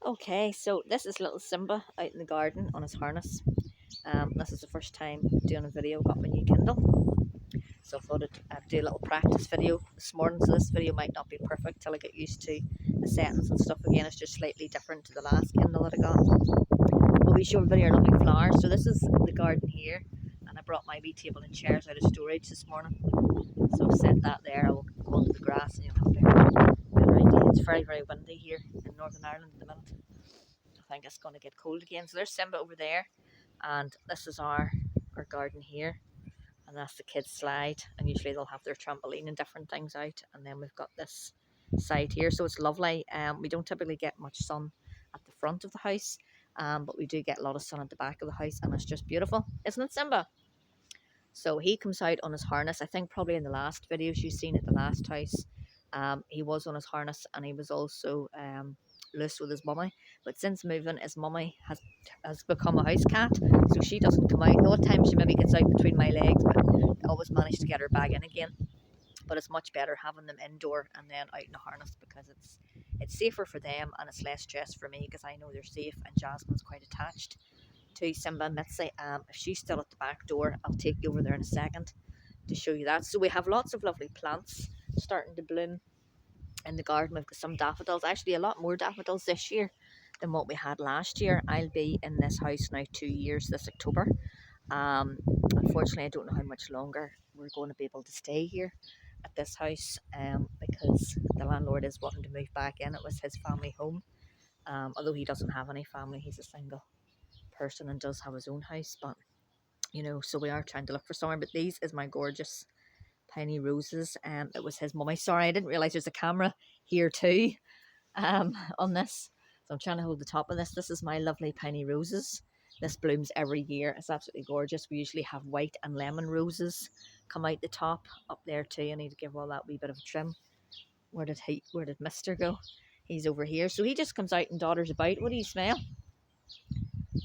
Okay, so this is little Simba out in the garden on his harness. This is the first time doing a video, got my new Kindle. So I thought I'd do a little practice video this morning. So this video might not be perfect till I get used to the settings and stuff again. It's just slightly different to the last Kindle that I got. But we show a video of lovely flowers. So this is the garden here. And I brought my wee table and chairs out of storage this morning. So I've set that there. I'll go onto the grass and you'll have a better idea. It's very, very windy here in Northern Ireland at the minute. I think it's going to get cold again. So there's Simba over there, and this is our garden here, and that's the kids' slide. And usually they'll have their trampoline and different things out. And then we've got this side here, so it's lovely. We don't typically get much sun at the front of the house, but we do get a lot of sun at the back of the house, and it's just beautiful, isn't it, Simba? So he comes out on his harness. I think probably in the last videos you've seen at the last house, he was on his harness, and he was also loose with his mummy. But since moving, his mummy has become a house cat, so she doesn't come out. The odd time she maybe gets out between my legs, but I always manage to get her back in again. But it's much better having them indoor and then out in the harness, because it's safer for them and it's less stress for me, because I know they're safe, and Jasmine's quite attached to Simba and Mitzi. If she's still at the back door, I'll take you over there in a second to show you that. So we have lots of lovely plants starting to bloom in the garden. We've got some daffodils, actually a lot more daffodils this year than what we had last year. I'll be in this house now 2 years this October. Unfortunately, I don't know how much longer we're going to be able to stay here at this house, because the landlord is wanting to move back in. It was his family home, although he doesn't have any family. He's a single person and does have his own house, but you know, so we are trying to look for somewhere. But these is my gorgeous tiny roses. It was his mummy. Sorry, I didn't realize there's a camera here too, on this, so I'm trying to hold the top of this. This is my lovely tiny roses. This blooms every year. It's absolutely gorgeous. We usually have white and lemon roses come out the top up there too. I need to give all that wee bit of a trim. Where did Mister go? He's over here. So he just comes out and dodders about. What do you smell?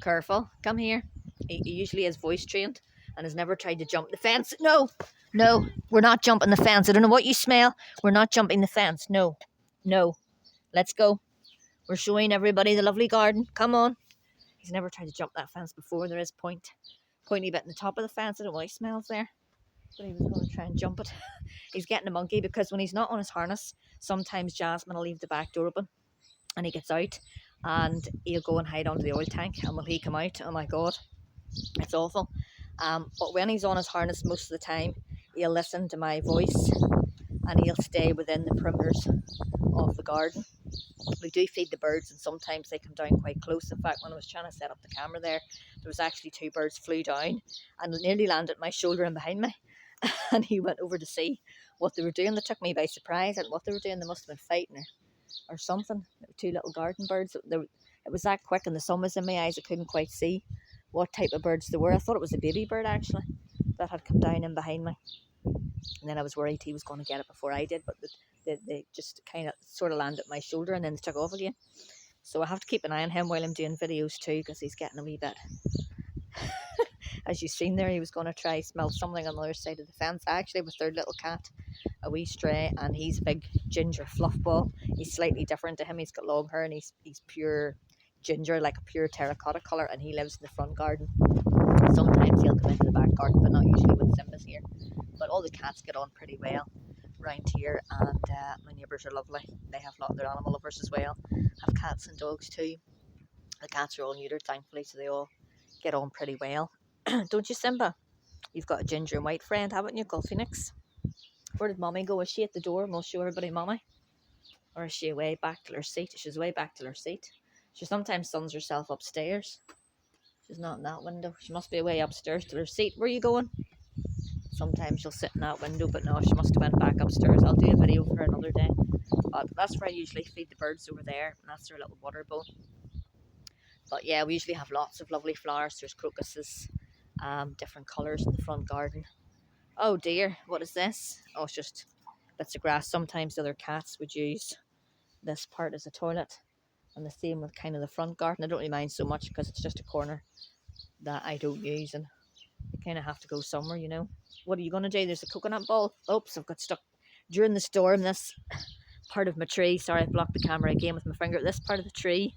Careful, come here. He usually is voice trained and has never tried to jump the fence. No, no, we're not jumping the fence. I don't know what you smell. We're not jumping the fence. No, no, let's go. We're showing everybody the lovely garden. Come on. He's never tried to jump that fence before. There is pointy bit in the top of the fence. I don't know what he smells there, but he was going to try and jump it. He's getting a monkey, because when he's not on his harness, sometimes Jasmine will leave the back door open and he gets out and he'll go and hide under the oil tank. And when he come out, oh my god, it's awful. But when he's on his harness, most of the time he'll listen to my voice and he'll stay within the perimeters of the garden. We do feed the birds, and sometimes they come down quite close. In fact, when I was trying to set up the camera there was actually 2 birds flew down and nearly landed my shoulder and behind me. And he went over to see what they were doing. They took me by surprise at what they were doing. They must have been fighting or something. 2 little garden birds. It was that quick, and the sun was in my eyes. I couldn't quite see what type of birds they were. I thought it was a baby bird actually that had come down in behind me, and then I was worried he was going to get it before I did, but they just kind of sort of landed at my shoulder and then they took off again. So I have to keep an eye on him while I'm doing videos too, because he's getting a wee bit as you've seen there, he was going to try smell something on the other side of the fence. I actually have a third little cat, a wee stray, and he's a big ginger fluff ball. He's slightly different to him. He's got long hair and he's pure ginger, like a pure terracotta colour, and he lives in the front garden. Sometimes he'll come into the back garden, but not usually when Simba's here. But all the cats get on pretty well around here, and my neighbours are lovely. They have a lot of their animal lovers as well. Have cats and dogs too. The cats are all neutered, thankfully, so they all get on pretty well. Don't you, Simba? You've got a ginger and white friend, haven't you, called Phoenix? Where did Mommy go? Is she at the door and we'll show everybody Mommy? Or is she away back to her seat? She's way back to her seat. She sometimes suns herself upstairs. She's not in that window. She must be away upstairs to her seat. Where are you going? Sometimes she'll sit in that window, but no, she must have went back upstairs. I'll do a video for her another day. But that's where I usually feed the birds, over there, and that's their little water bowl. But yeah, we usually have lots of lovely flowers. There's crocuses, different colours in the front garden. Oh dear, what is this? Oh, it's just bits of grass. Sometimes the other cats would use this part as a toilet, and the same with kind of the front garden. I don't really mind so much because it's just a corner that I don't use, and you kind of have to go somewhere, you know. What are you going to do? There's a coconut ball. Oops, I've got stuck during the storm. This part of my tree, sorry, I blocked the camera again with my finger. This part of the tree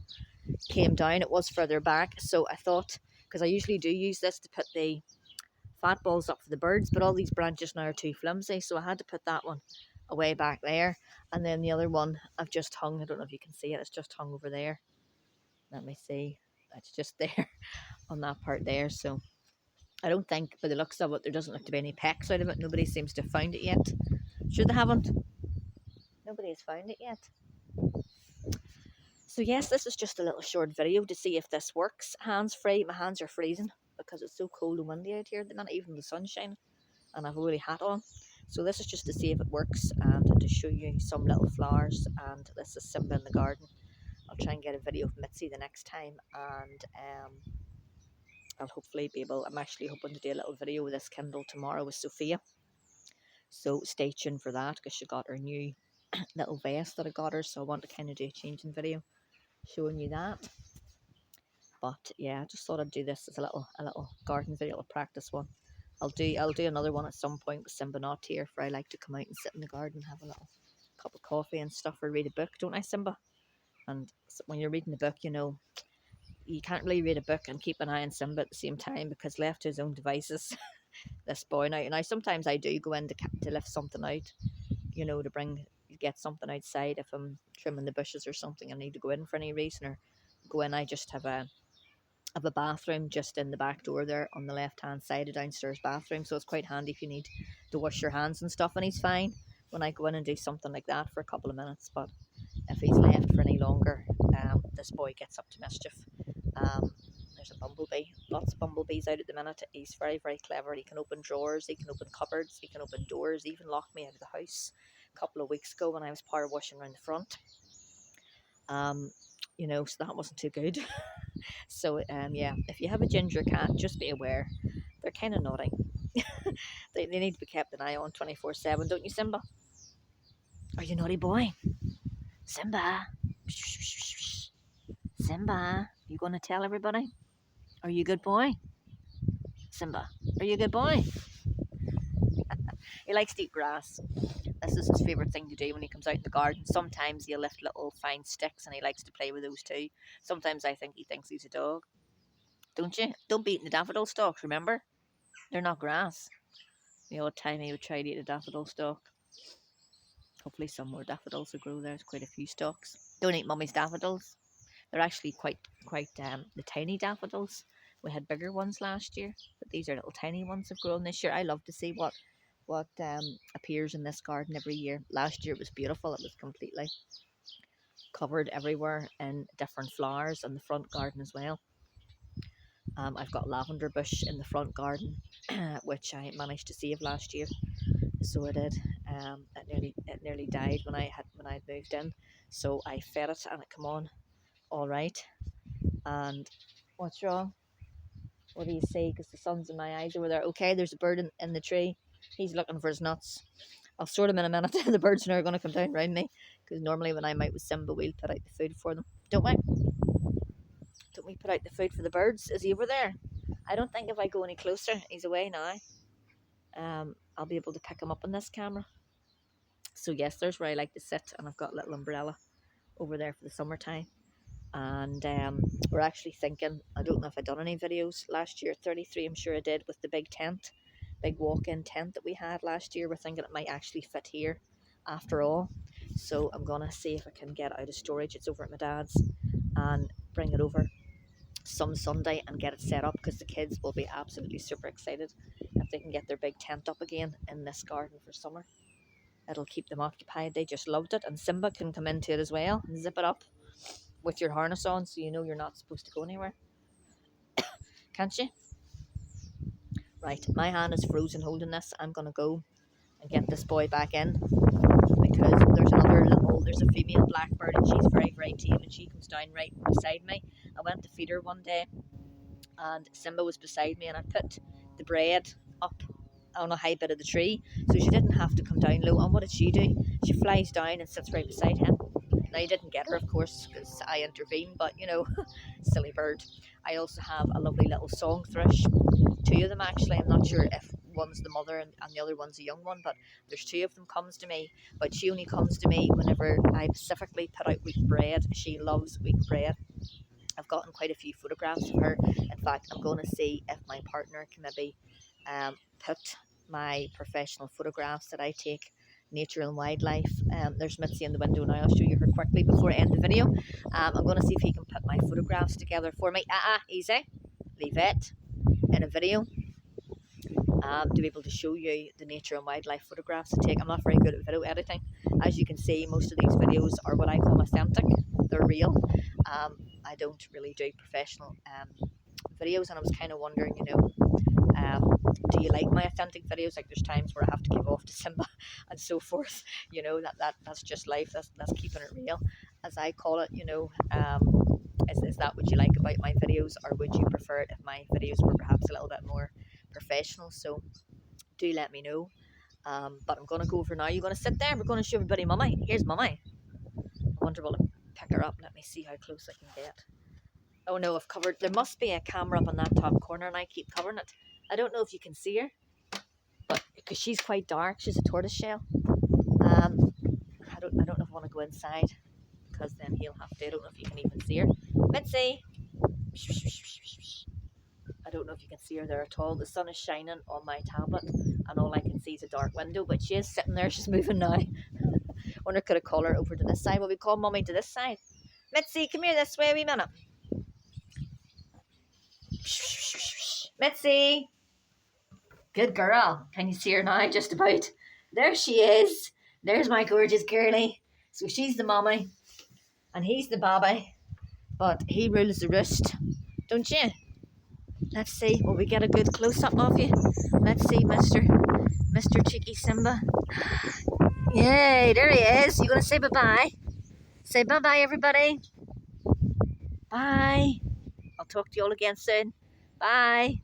came down. It was further back, so I thought, because I usually do use this to put the fat balls up for the birds, but all these branches now are too flimsy, so I had to put that one away back there. And then the other one I've just hung, I don't know if you can see it, it's just hung over there. Let me see, it's just there on that part there. So I don't think, by the looks of it, there doesn't look to be any pecks out of it. Nobody seems to have found it yet. Sure they haven't? Nobody has found it yet. So yes, this is just a little short video to see if this works. Hands free. My hands are freezing because it's so cold and windy out here at the minute, even the sun's shining, and I've a woolly hat on. So this is just to see if it works and to show you some little flowers. And this is Simba in the garden. I'll try and get a video of Mitzi the next time, and I'll hopefully be able, I'm actually hoping to do a little video with this Kindle tomorrow with Sophia. So stay tuned for that, because she got her new little vest that I got her, so I want to kind of do a changing video showing you that. But yeah, I just thought I'd do this as a little garden video, a practice one. I'll do another one at some point with Simba not here, for I like to come out and sit in the garden and have a little cup of coffee and stuff, or read a book, don't I, Simba? And when you're reading a book, you know, you can't really read a book and keep an eye on Simba at the same time, because left to his own devices, this boy now sometimes I do go in to lift something out, you know, to get something outside. If I'm trimming the bushes or something, I need to go in for any reason, or go in. I just have a bathroom just in the back door there on the left hand side, a downstairs bathroom, so it's quite handy if you need to wash your hands and stuff, and he's fine when I go in and do something like that for a couple of minutes. But if he's left for any longer, this boy gets up to mischief. There's a bumblebee, lots of bumblebees out at the minute. He's very, very clever. He can open drawers, he can open cupboards, he can open doors. He even locked me out of the house a couple of weeks ago when I was power washing around the front. You know, so that wasn't too good. So yeah, if you have a ginger cat, just be aware, they're kind of naughty. They need to be kept an eye on 24/7, don't you, Simba? Are you naughty boy? Simba, Simba, you gonna tell everybody? Are you a good boy? Simba, are you a good boy? He likes to eat grass. This is his favourite thing to do when he comes out in the garden. Sometimes he'll lift little fine sticks and he likes to play with those too. Sometimes I think he thinks he's a dog. Don't you? Don't be eating the daffodil stalks, remember? They're not grass. The odd time he would try to eat a daffodil stalk. Hopefully some more daffodils will grow there. There's quite a few stalks. Don't eat mummy's daffodils. They're actually quite the tiny daffodils. We had bigger ones last year, but these are little tiny ones have grown this year. I love to see what appears in this garden every year. Last year it was beautiful. It was completely covered everywhere in different flowers, in the front garden as well. I've got lavender bush in the front garden, which I managed to save last year. So I did. It nearly died when I moved in. So I fed it and it come on all right. And what's wrong? What do you see? Because the sun's in my eyes over there. Okay, there's a bird in the tree. He's looking for his nuts. I'll sort him in a minute. The birds are going to come down around me, because normally when I'm out with Simba, we'll put out the food for them. Don't we? Don't we put out the food for the birds? Is he over there? I don't think if I go any closer, he's away now. I'll be able to pick him up on this camera. So yes, there's where I like to sit, and I've got a little umbrella over there for the summertime. And we're actually thinking, I don't know if I'd done any videos last year, 33 I'm sure I did, with the big tent, big walk-in tent that we had last year. We're thinking it might actually fit here after all. So I'm going to see if I can get it out of storage. It's over at my dad's, and bring it over some Sunday and get it set up, because the kids will be absolutely super excited if they can get their big tent up again in this garden for summer. It'll keep them occupied. They just loved it, and Simba can come into it as well and zip it up with your harness on, so you know you're not supposed to go anywhere. Can't you? Right, my hand is frozen holding this. I'm gonna go and get this boy back in, because there's a female blackbird, and she's very, very tame, and she comes down right beside me. I went to feed her one day, and Simba was beside me, and I put the bread up on a high bit of the tree, so she didn't have to come down low. And what did she do? She flies down and sits right beside him. Now, you didn't get her, of course, because I intervened, but you know, silly bird. I also have a lovely little song thrush, two of them actually. I'm not sure if one's the mother and the other one's a young one, but there's two of them comes to me. But she only comes to me whenever I specifically put out wheat bread. She loves wheat bread. I've gotten quite a few photographs of her. In fact, I'm going to see if my partner can maybe put my professional photographs that I take, nature and wildlife. There's Mitzi in the window now. I'll show you her quickly before I end the video. I'm going to see if he can put my photographs together for me. Easy. Leave it in a video. To be able to show you the nature and wildlife photographs I take. I'm not very good at video editing. As you can see, most of these videos are what I call authentic. They're real. I don't really do professional videos, and I was kind of wondering, do you like my authentic videos? Like, there's times where I have to give off to Simba and so forth. That's just life. That's keeping it real, as I call it. Is that what you like about my videos, or would you prefer it if my videos were perhaps a little bit more professional? So do let me know. But I'm going to go over now. You're going to sit there. We're going to show everybody Mummy. Here's Mummy. I wonder will I pick her up. Let me see how close I can get. Oh no, I've covered. There must be a camera up in that top corner, and I keep covering it. I don't know if you can see her, but because she's quite dark, she's a tortoise shell. I don't know if I want to go inside, because then he'll have to. I don't know if you can even see her. Mitzi. I don't know if you can see her there at all. The sun is shining on my tablet, and all I can see is a dark window, but she is sitting there. She's moving now. Wonder could I call her over to this side? Will we call Mummy to this side? Mitzi, come here this way a wee minute. Mitzi. Good girl. Can you see her now? Just about. There she is. There's my gorgeous girlie. So she's the Mummy, and he's the Babby, but he rules the roost. Don't you? Let's see. Will we get a good close-up of you? Let's see, Mr. Cheeky Simba. Yay, there he is. You going to say bye-bye? Say bye-bye, everybody. Bye. I'll talk to you all again soon. Bye.